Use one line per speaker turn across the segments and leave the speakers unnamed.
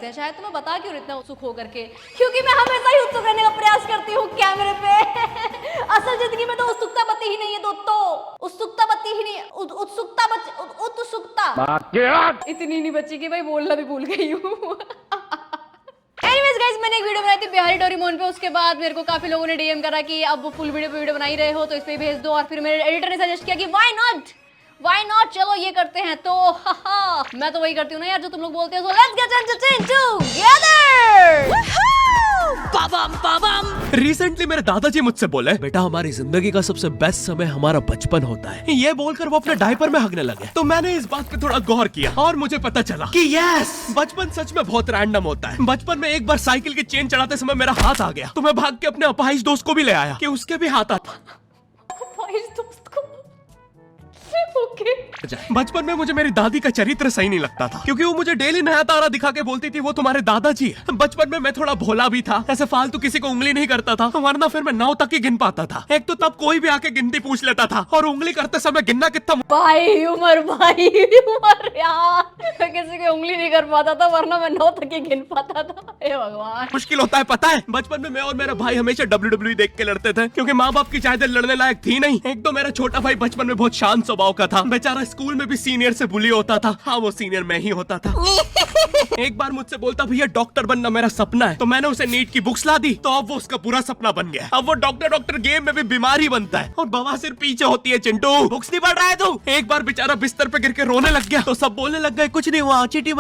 करते हैं। शायद तुम्हें बता क्यों इतना उत्सुक हो करके, क्योंकि मैं हमेशा ही उत्सुक रहने का प्रयास करती हूँ कैमरे पे। असल जिंदगी में तो उत्सुकता बत्ती ही नहीं है दोस्तों, उत्सुकता बत्ती ही नहीं है, उत्सुकता इतनी नहीं बची कि भाई बोलना भी भूल गई हूँ। Anyways guys, मैंने एक वीडियो बनाई थी बिहारी डोरेमोन पे, उसके बाद मेरे को काफी लोगों ने डीएम करा कि अब वो फुल वीडियो पे वीडियो बना ही रहे हो तो इस पे भेज दो, और फिर मेरे एडिटर ने सजेस्ट किया कि व्हाई नॉट चलो ये करते हैं। तो मैं तो वही करती हूँ ना यार जो तुम लोग बोलते हो। So let's get into together।
Recently मेरे दादाजी मुझसे बोले, बेटा हमारी जिंदगी का सबसे बेस्ट समय हमारा बचपन होता है। ये बोलकर वो अपने डायपर में हगने लगे। तो मैंने इस बात पे थोड़ा गौर किया और मुझे पता चला कि यस, बचपन सच में बहुत रैंडम होता है। बचपन में एक बार साइकिल की चेन चढ़ाते समय मेरा हाथ आ गया, तो मैं भाग के अपने अपाहिज दोस्त को भी ले आया कि उसके भी हाथ आता।
ओके।
बचपन में मुझे मेरी दादी का चरित्र सही नहीं लगता था, क्योंकि वो मुझे डेली नया तारा दिखा के बोलती थी वो तुम्हारे दादाजी है। बचपन में मैं थोड़ा भोला भी था, ऐसे फालतू किसी को उंगली नहीं करता था, वरना फिर मैं 9 तक ही गिन पाता था। एक तो तब कोई भी आके गिनती पूछ लेता था, और उंगली करते समय गिनना कितना
भाई उमर यार, मैं किसी की उंगली नहीं कर पाता था, वरना मैं 9 तक ही गिन पाता था। हे भगवान,
मुश्किल होता है पता है। बचपन में मैं और मेरा भाई हमेशा WWE देख के लड़ते थे, क्योंकि माँ बाप की चाहते लड़ने लायक थी नहीं। एक तो मेरा छोटा भाई बचपन में बहुत शांत स्वभाव का था, बेचारा स्कूल में भी सीनियर से बुली होता था। हाँ, वो सीनियर मैं ही होता था। एक बार मुझसे बोलता, भैया डॉक्टर बनना मेरा सपना है। तो मैंने उसे नीट की बुक्स ला दी, तो अब वो उसका पूरा सपना बन गया। अब वो डॉक्टर गेम में भी बीमार ही बनता है, और बवासीर पीछे होती है। चिंटू बुक्स नहीं पढ़ रहा है तू? एक बार बेचारा बिस्तर पे गिर के रोने लग गया, तो सब बोलने लग गए कुछ नहीं हुआ, चींटी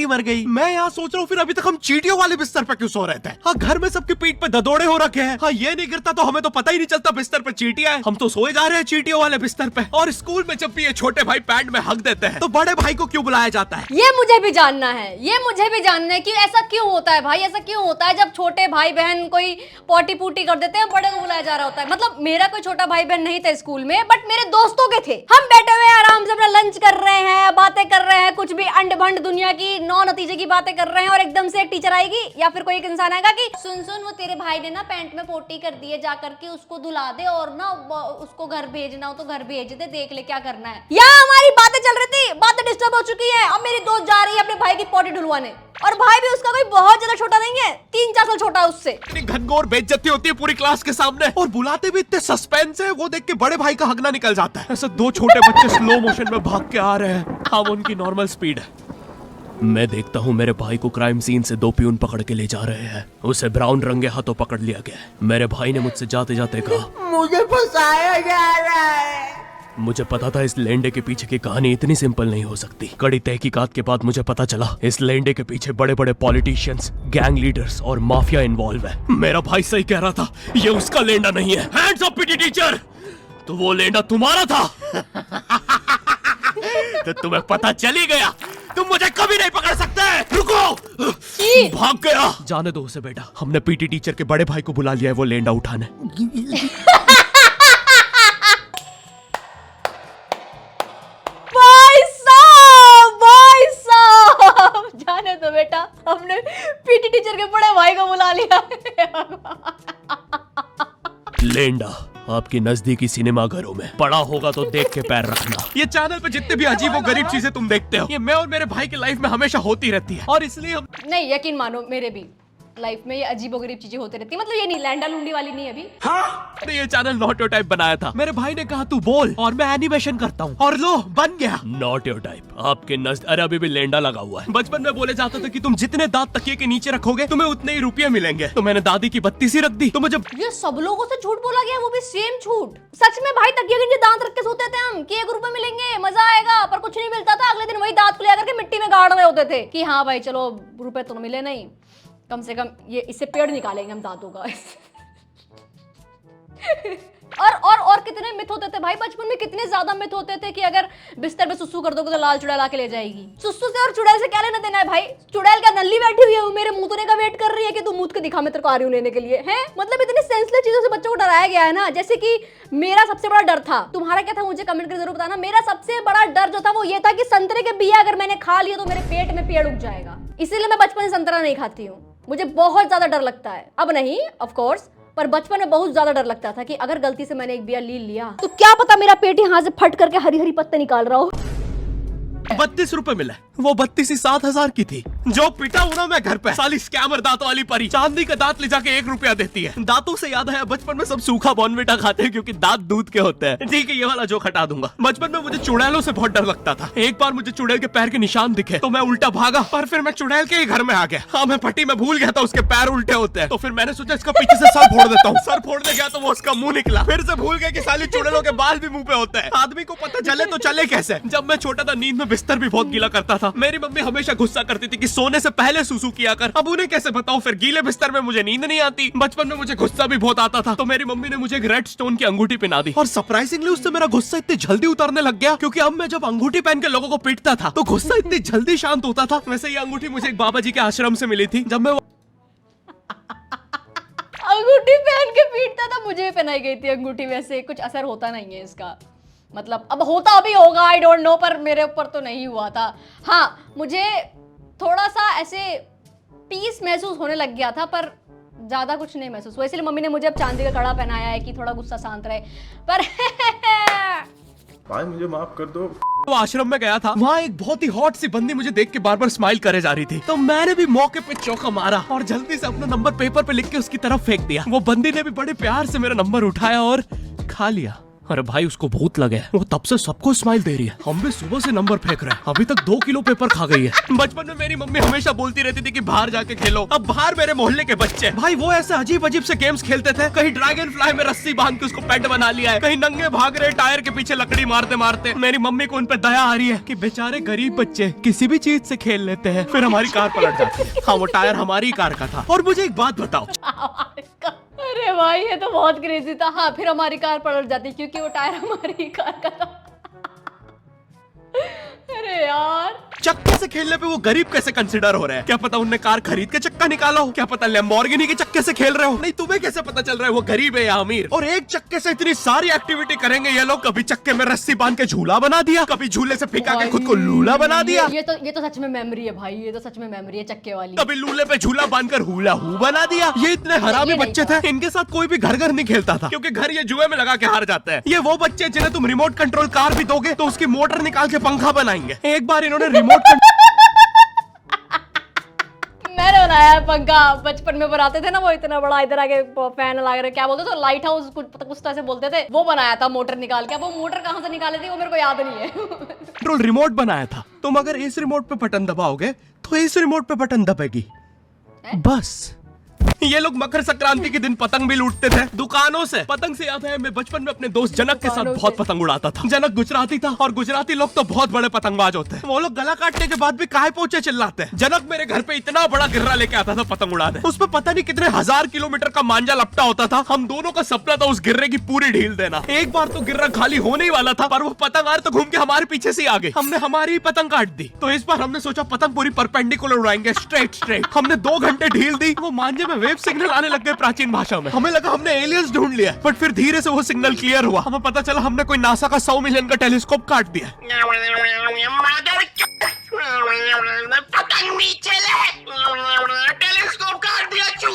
मर गई। मैं यहाँ सोच रहा हूँ फिर अभी तक हम चींटियों वाले बिस्तर पे क्यों सो रहे थे? हाँ, घर में सबकी पीठ पे ददोड़े हो रखे हैं। हाँ, ये नहीं गिरता तो हमें तो पता ही नहीं चलता बिस्तर पे चींटियां हैं। हम तो सोए जा रहे हैं चींटियों वाले बिस्तर पे। और स्कूल में जब भी ये छोटे भाई पैंट में हक देते हैं, तो बड़े भाई को क्यों बुलाया जाता है?
ये मुझे भी जानना है, कि ऐसा क्यों होता है भाई, ऐसा क्यों होता है जब छोटे भाई बहन कोई पोटी पूटी कर देते हैं, बड़े को बुलाया जा रहा होता है। मतलब मेरा कोई छोटा भाई बहन नहीं था स्कूल में, बट मेरे दोस्तों के थे। हम बैठे हुए आराम से अपना लंच कर रहे हैं, बातें कर रहे हैं, कुछ भी अंड भंड दुनिया की नौ नतीजे की बातें कर रहे हैं, और एकदम से एक टीचर आएगी या फिर कोई एक इंसान आएगा कि सुन वो तेरे भाई ने ना पैंट में पोटी कर दी है, जा करके उसको धुला दे, और ना उसको घर भेजना हो तो घर भेज दे, देख ले क्या करना है। यहाँ हमारी बातें चल रही थी, बातें डिस्टर्ब हो चुकी है। अब मेरी दोस्त जा रही है अपने भाई की पोटी ढुलवाने, और भाई भी उसका कोई बहुत ज्यादा छोटा नहीं है, 3-4 साल छोटा है उससे।
घनघोर बेइज्जती होती है पूरी क्लास के सामने, और बुलाते भी इतने सस्पेंस है, वो देख के बड़े भाई का हगना निकल जाता है। ऐसे 2 छोटे बच्चे स्लो मोशन में भाग के आ रहे हैं। हाँ, वो उनकी नॉर्मल स्पीड है। मैं देखता हूँ मेरे भाई को क्राइम सीन से 2 प्यून पकड़ के ले जा रहे हैं। उसे ब्राउन रंगे हाथों पकड़ लिया गया। मेरे भाई ने मुझसे जाते जाते कहा, मुझे फंसाया जा रहा है। मुझे पता था इस लेंडे के पीछे की कहानी इतनी सिंपल नहीं हो सकती। कड़ी तहकीकात के बाद मुझे पता चला इस लेंडे के पीछे बड़े बड़े पॉलिटिशियंस, गैंग लीडर्स और माफिया इन्वॉल्व है। मेरा भाई सही कह रहा था, ये उसका लेंडा नहीं है। हैंड्स अप पीटी टीचर, तो वो लेंडा तुम्हारा था। तो तुम्हें पता चल ही गया, तुम मुझे कभी नहीं पकड़ सकते। रुको, भाग गया। जाने दो उसे बेटा, हमने पीटी टीचर के बड़े भाई को बुला लिया है वो लेंडा उठाने।
जाने दो बेटा, हमने पीटी टीचर के बड़े भाई को बुला लिया।
लेंडा आपकी नजदीकी सिनेमा घरों में पड़ा होगा तो देख के पैर रखना। ये चैनल पे जितने भी अजीब और गरीब चीजें तुम देखते हो, ये मैं और मेरे भाई की लाइफ में हमेशा होती रहती है, और इसलिए हम
नहीं, यकीन मानो मेरे भी लाइफ में ये अजीबोगरीब चीजें होती रहती है। मतलब ये नहीं, लैंडा लुंडी वाली नहीं अभी।
हाँ? ये चैनल नॉट योर टाइप बनाया था। मेरे भाई ने कहा तू बोल, और मैं एनिमेशन करता हूँ, और लो बन गया नॉट योर टाइप। आपके अरे अभी भी लेंडा लगा हुआ है। बचपन में बोले जाते थे कि तुम जितने दांत तकिए के नीचे रखोगे तुम्हें उतने ही रुपये मिलेंगे, तो मैंने दादी की 32 रख दी। तो मुझे
ये सब लोगों से झूठ बोला गया, वो भी सेम झूठ। सच में भाई तकिए के नीचे दांत रख के सोते थे हम कि 1 रुपए मिलेंगे, मजा आएगा, पर कुछ नहीं मिलता था। अगले दिन वही दांत को ले करके मिट्टी में गाड़ रहे होते थे कि हाँ भाई चलो रुपए तो मिले नहीं, कम से कम ये इससे पेड़ निकालेंगे हम दांतों का। और कितने मिथ होते थे भाई बचपन में, कितने ज्यादा मिथ होते थे कि अगर बिस्तर पे सुसु कर दोगे तो लाल चुड़ैल आके ले जाएगी। सुसु से और चुड़ैल से क्या लेना देना है भाई? चुड़ैल क्या नल्ली बैठी हुई है मेरे मुंह का वेट कर रही है कि तू मुंह के दिखा, मैं तेरे को आ रही हूं लेने के लिए, हैं? मतलब इतनी सेंसलेस चीजों से बच्चों को डराया गया है ना। जैसे कि मेरा सबसे बड़ा डर था, तुम्हारा क्या था मुझे कमेंट करके जरूर बताना। मेरा सबसे बड़ा डर जो था वो ये था कि संतरे के बिया अगर मैंने खा लिया तो मेरे पेट में पेड़ उग जाएगा, इसीलिए मैं बचपन से संतरा नहीं खाती हूँ। मुझे बहुत ज्यादा डर लगता है, अब नहीं ऑफ कोर्स, पर बचपन में बहुत ज्यादा डर लगता था कि अगर गलती से मैंने एक बिया ली लिया तो क्या पता मेरा पेट यहाँ से फट करके हरी हरी पत्ते निकाल रहा हो।
32 रुपए मिला, वो 32,000 की थी। जो पिटा हूं ना मैं घर पे, साली स्कैमर दांतों वाली परी, चांदी का दांत ले जाके 1 रुपया देती है। दांतों से याद आया, बचपन में सब सूखा बॉर्नविटा खाते हैं क्योंकि दांत दूध के होते हैं। ठीक है, ये वाला जोक हटा दूंगा। बचपन में मुझे चुड़ैलों से बहुत डर लगता था। एक बार मुझे चुड़ैल के पैर के निशान दिखे तो मैं उल्टा भागा, पर फिर मैं चुड़ैल के ही घर में आ गया। हाँ, मैं पट्टी में भूल गया था उसके पैर उल्टे होते हैं, तो फिर मैंने सोचा इसका पीछे से सर फोड़ देता हूँ। सर फोड़ने गया तो वो उसका मुंह निकला। फिर से भूल गया कि साली चुड़ैलों के बाल भी मुंह पे होते हैं। आदमी को पता चले तो चले कैसे। जब मैं छोटा था, नींद में बिस्तर भी बहुत गीला करता था। मेरी मम्मी हमेशा गुस्सा करती थी कि सोने से पहले सुसु किया कर। अब उन्हें कैसे बताऊं, फिर गीले बिस्तर में मुझे नींद नहीं आती। बचपन में मुझे गुस्सा भी बहुत आता था, तो मेरी मम्मी ने मुझे एक रेड स्टोन की अंगूठी पहना दी, और सरप्राइजिंगली उससे मेरा गुस्सा इतनी जल्दी उतरने लग गया, क्योंकि अब मैं जब अंगूठी पहन के लोगों को पीटता था तो गुस्सा इतनी जल्दी शांत होता था। वैसे ये अंगूठी मुझे एक बाबा जी के आश्रम से मिली थी। जब मैं
अंगूठी पहन के पीटता था, मुझे भी पहनाई गई थी अंगूठी। वैसे कुछ असर होता नहीं है इसका, मतलब अब होता भी होगा, आई डोंट नो, पर मेरे ऊपर तो नहीं हुआ था। हाँ, मुझे थोड़ा सा ऐसे पीस महसूस होने लग गया था, पर ज्यादा कुछ नहीं महसूस हुआ। इसलिए मम्मी ने मुझे अब चांदी का कड़ा पहनाया है कि थोड़ा गुस्सा शांत रहे। पर
भाई मुझे माफ कर दो।
वो आश्रम में गया था, वहाँ एक बहुत ही हॉट सी बंदी मुझे देख के बार बार स्माइल करे जा रही थी, तो मैंने भी मौके पे चौका मारा और जल्दी से अपना नंबर पेपर पे लिख के उसकी तरफ फेंक दिया। वो बंदी ने भी बड़े प्यार से मेरा नंबर उठाया और खा लिया। अरे भाई, उसको भूत लगे, वो तब से सबको स्माइल दे रही है। हम भी सुबह से नंबर फेंक रहे हैं, अभी तक 2 किलो पेपर खा गई है। बचपन में मेरी मम्मी हमेशा बोलती रहती थी कि बाहर जाके खेलो। अब बाहर मेरे मोहल्ले के बच्चे, भाई वो ऐसे अजीब अजीब से गेम्स खेलते थे। कहीं ड्रैगन फ्लाई में रस्सी बांध के उसको पेट बना लिया है, कहीं नंगे भाग रहे टायर के पीछे लकड़ी मारते मारते। मेरी मम्मी को उन पे दया आ रही है कि बेचारे गरीब बच्चे किसी भी चीज से खेल लेते हैं। फिर हमारी कार पलट जाती है। हाँ, वो टायर हमारी कार का था। और मुझे एक बात बताओ,
अरे भाई, ये तो बहुत क्रेजी था। हाँ, फिर हमारी कार पलट जाती क्योंकि वो टायर हमारी कार का था। अरे यार,
चक्के से खेलने पे वो गरीब कैसे कंसिडर हो रहे हैं? क्या पता उनने कार खरीद के चक्का निकाला हो, क्या पता लैम्बोर्गिनी के चक्के से खेल रहे हो। नहीं, तुम्हें कैसे पता चल रहा है वो गरीब है या अमीर? और एक चक्के से इतनी सारी एक्टिविटी करेंगे ये लोग। कभी चक्के में रस्सी बांध के झूला बना दिया, कभी झूले से फिका के खुद को लूला बना दिया।
ये तो सच में मेमोरी है भाई, ये तो सच में मेमोरी है चक्के वाली।
कभी लूले पे झूला बांधकर हुला हू बना दिया। ये इतने हरामी बच्चे थे, इनके साथ कोई भी घर नहीं खेलता था, क्योंकि घर ये जुए में लगा के हार जाते हैं। ये वो बच्चे जिन्हें तुम रिमोट कंट्रोल कार भी दोगे तो उसकी मोटर निकाल के पंखा बनाएंगे। एक बार इन्होंने रिमोट
मैंने बनाया है पंखा, बचपन में बनाते थे ना, वो इतना बड़ा इधर आगे फैन लगा रहे, क्या बोलते थे, लाइट हाउस कुछ तो ऐसे बोलते थे। वो बनाया था मोटर निकाल के। अब वो मोटर कहाँ से निकाले थे वो मेरे को याद नहीं है।
कंट्रोल रिमोट बनाया था। तुम अगर इस रिमोट पे बटन दबाओगे तो इस रिमोट पे बटन दबेगी, बस। ये लोग मकर संक्रांति के दिन पतंग भी लूटते थे दुकानों से। पतंग से याद है, मैं बचपन में अपने दोस्त जनक के साथ बहुत पतंग उड़ाता था। जनक गुजराती था और गुजराती लोग तो बहुत बड़े पतंगबाज होते हैं। वो लोग गला काटने के बाद भी काहे पोचे चिल्लाते हैं। जनक मेरे घर पे इतना बड़ा गिर्रा लेके आता था पतंग उड़ाने। उसमें पता नहीं कितने 1000 किलोमीटर का मांझा लपटा होता था। हम दोनों का सपना था उस गिर्रे की पूरी ढील देना। एक बार तो गिर्रा खाली होने ही वाला था, पर वो पतंग आर तो घूम के हमारे पीछे से आ गई। हमने हमारी ही पतंग काट दी। तो इस बार हमने सोचा पतंग पूरी परपेंडिकुलर उड़ाएंगे, स्ट्रेट। हमने 2 घंटे ढील दी, वो मांझे में वेव सिग्नल आने लग गए प्राचीन भाषा में। हमें लगा हमने एलियंस ढूंढ लिया, बट फिर धीरे से वो सिग्नल क्लियर हुआ। हमें पता चला हमने कोई नासा का 100 मिलियन का टेलीस्कोप काट दिया।
पतंग नीचे ले, टेलीस्कोप काट दिया।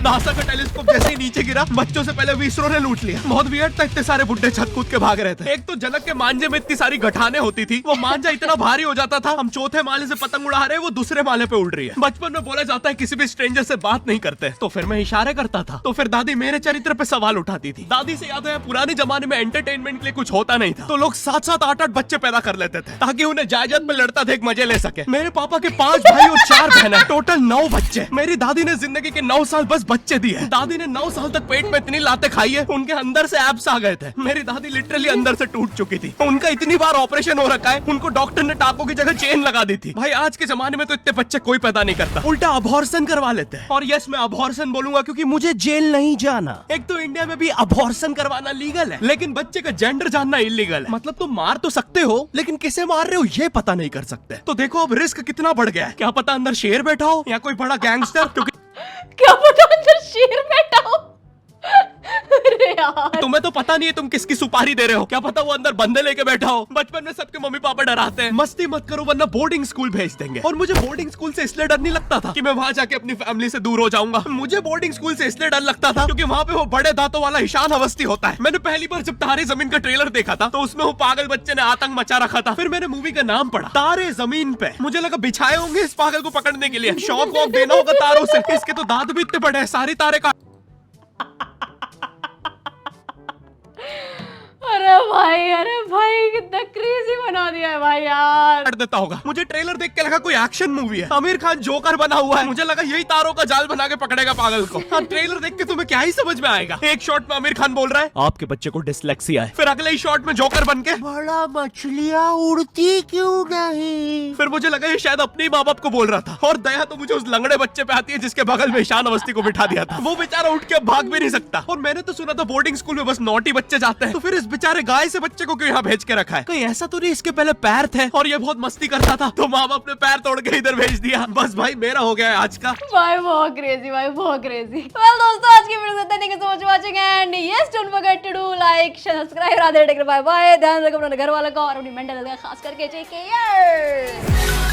नासा का टेलीस्कोप जैसे ही नीचे गिरा, बच्चों से पहले विसरो ने लूट लिया। बहुत वियर्ड था, इतने सारे बुड्ढे छत कूद के भाग रहे थे। एक तो जनक के मांझे में इतनी सारी गठाने होती थी, वो मांझा इतना भारी हो जाता था, हम चौथे माले से पतंग उड़ा रहे, वो दूसरे माले पे उड़ रही है। बचपन में बोला जाता है किसी भी स्ट्रेंजर से बात नहीं करते, तो फिर मैं इशारे करता था। तो फिर दादी मेरे चरित्र पे सवाल उठाती थी। दादी से याद है, पुराने जमाने में एंटरटेनमेंट के लिए कुछ होता नहीं था, तो लोग 7-7, 8-8 बच्चे पैदा कर लेते थे ताकि उन्हें जायदाद में लड़ता देख मजे ले सके। मेरे पापा के 5 भाई और 4 बहनें, टोटल 9 बच्चे। मेरी दादी ने जिंदगी के 9 साल बस बच्चे दिए। दादी ने 9 साल तक पेट में इतनी लातें खाई है, उनके अंदर से एब्स आ गए थे। मेरी दादी लिटरली अंदर से टूट चुकी थी। उनका इतनी बार ऑपरेशन हो रखा है, उनको डॉक्टर ने टाकों की जगह चेन लगा दी थी। भाई आज के जमाने में तो इतने बच्चे कोई पैदा नहीं करता, उल्टा अबॉर्शन करवा लेते हैं। और यस, मैं अबॉर्शन बोलूंगा क्योंकि मुझे जेल नहीं जाना। एक तो इंडिया में भी अबॉर्शन करवाना लीगल है, लेकिन बच्चे का जेंडर जानना इलीगल है। मतलब तुम मार तो सकते हो, लेकिन किसे मार रहे हो ये पता नहीं कर सकते। तो देखो अब रिस्क कितना बढ़ गया है। क्या पता अंदर शेर बैठा हो या कोई बड़ा गैंगस्टर, क्योंकि
क्या पता अंदर शेर बैठा हो। अरे यार
तुम्हें तो पता नहीं है तुम किसकी सुपारी दे रहे हो, क्या पता वो अंदर बंदे लेके बैठा हो। बचपन में सबके मम्मी पापा डराते हैं मस्ती मत करो वरना बोर्डिंग स्कूल भेज देंगे। और मुझे बोर्डिंग स्कूल से इसलिए डर नहीं लगता था कि मैं वहां जाके अपनी फैमिली से दूर हो जाऊंगा। मुझे बोर्डिंग स्कूल से इसलिए डर लगता था क्योंकि वहां पे वो बड़े दांतों वाला ईशान अवस्थी होता है। मैंने पहली बार जब तारे जमीन का ट्रेलर देखा था तो उसमें वो पागल बच्चे ने आतंक मचा रखा था। फिर मैंने मूवी का नाम पढ़ा तारे जमीन पे, मुझे लगा बिछाए होंगे इस पागल को पकड़ने के लिए, शौक वॉक देना होगा तारों से। इसके तो दांत भी इतने बड़े हैं, सारे तारे का
अरे भाई कितना क्रेजी बना दिया है भाई यार।
कर देता होगा। मुझे ट्रेलर देख के लगा कोई एक्शन मूवी है, आमिर खान जोकर बना हुआ है। मुझे लगा यही तारों का जाल बना के पकड़ेगा पागल को। हाँ, ट्रेलर देख के तुम्हें क्या ही समझ में आएगा। एक शॉट में आमिर खान बोल रहा है आपके बच्चे को डिसलेक्सिया है, फिर अगले ही शॉट में जोकर बन के बड़ा मछलियाँ उड़ती क्यों नहीं। फिर मुझे लगा ये शायद अपने माँ बाप को बोल रहा था। और दया तो मुझे उस लंगड़े बच्चे पे आती है जिसके बगल में ईशान अवस्थी को बिठा दिया था। वो बेचारा उठ के भाग भी नहीं सकता। और मैंने तो सुना था बोर्डिंग स्कूल में बस नॉटी बच्चे जाते हैं, तो फिर इस बेचारे गाय से बच्चे को क्यों यहाँ भेज के रखा है। कोई ऐसा तो नहीं इसके पहले पैर थे और ये बहुत मस्ती करता था तो माँ बाप ने पैर तोड़ के इधर भेज दिया। बस भाई मेरा हो गया है आज का।
भाई बहुत क्रेजी भाई बहुत क्रेजी। वेल दोस्तों आज की वीडियो में thank you so much watching and yes don't forget to do like subscribe Radhe take bye bye. ध्यान रखो अपने घर वालों का और अपनी मेंटल हेल्थ का खास करके टेक केयर।